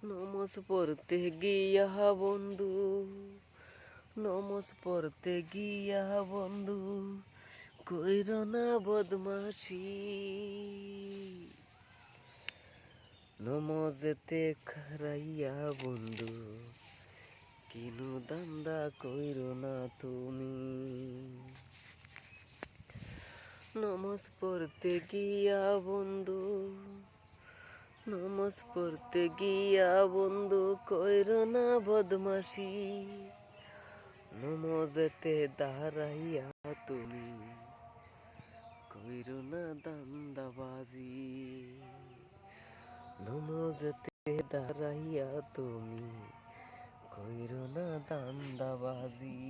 নমস পড়তে গিয়া বন্ধু, নমস পড়তে গিয়া বন্ধু, কইর না বদমাশি। নমজেতে খারাইয়া বন্ধু, কিনু দান্দা কইর না তুমি। নমস পড়তে গিয়া বন্ধু, নমস পড়তে গিয়া বন্ধু, কইর না বদমাশি। নমজেতে দাঁড়াইয়া তুমি, কইর না দান্দাবাজি। নমজেতে দাঁড়াইয়া তুমি, কইর না দান্দাবাজি।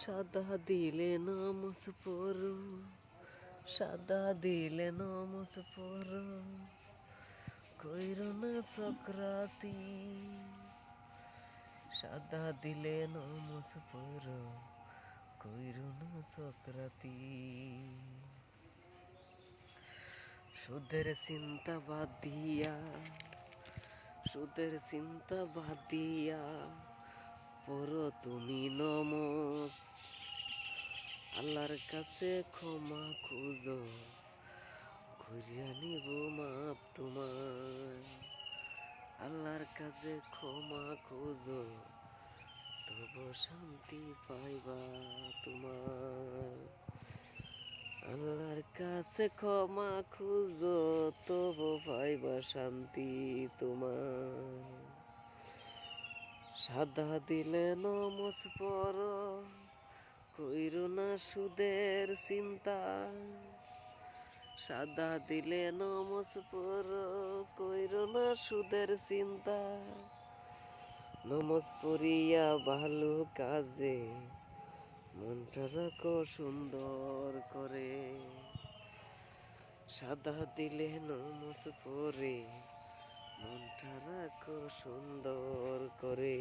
সাদা দিলে নমস পড়ো, সাদা দিলে নমস পড়ো, কইর না সক্রাতি। সাদা দিলে নমস পড়ো, কইর না সক্রাতি। সুদের চিন্তা বাদ দিয়া, সুদের চিন্তা বাদ দিয়া, পড়ো তুমি নমস। আল্লাহর কাছে ক্ষমা খুঁজো, করিয়া নিব মাপ তোমার। আল্লাহর কাছে ক্ষমা খুঁজো, তবু শান্তি পাইবা তোমার। আল্লাহর কাছে ক্ষমা খুঁজো, তবু পাইবা শান্তি তোমার। সাদা দিলে নমস পড়ো, কইর না সুদের চিন্তা। সাদা দিলে নমস পড়ো, কইর না সুদের চিন্তা। নমস পড়িয়া ভালো কাজে, মনটা রাখো সুন্দর করে। সাদা দিলে নমস পড়ে, মনটা রাখো সুন্দর করে।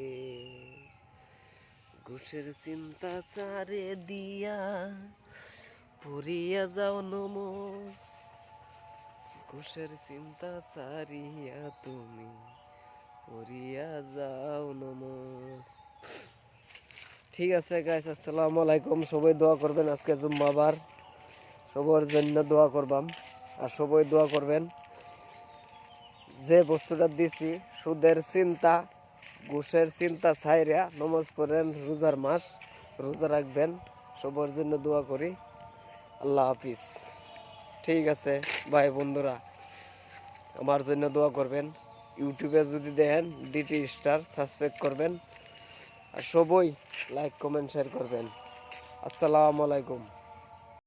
ঘুষের চিন্তা চারে দিয়া, পড়িয়া যাও নমস। ঘুষের চিন্তা সারিয়া তুমি, পড়িয়া যাও নমস। ঠিক আছে গাইস, আসসালামু আলাইকুম। সবাই দোয়া করবেন, আজকে জুম্মাবার, সবার জন্য দোয়া করবাম। আর সবাই দোয়া করবেন, যে বস্তুটা দিছি সুদের চিন্তা, ঘুষের চিন্তা ছাইরা নমাজ পড়েন। রোজার মাস, রোজা রাখবেন। সবার জন্য দোয়া করি। আল্লাহ হাফিজ। ঠিক আছে ভাই বন্ধুরা, আমার জন্য দোয়া করবেন। ইউটিউবে যদি দেখেন ডিটি স্টার সাবস্ক্রাইব করবেন। আর সবাই লাইক কমেন্ট শেয়ার করবেন। আসসালামু আলাইকুম।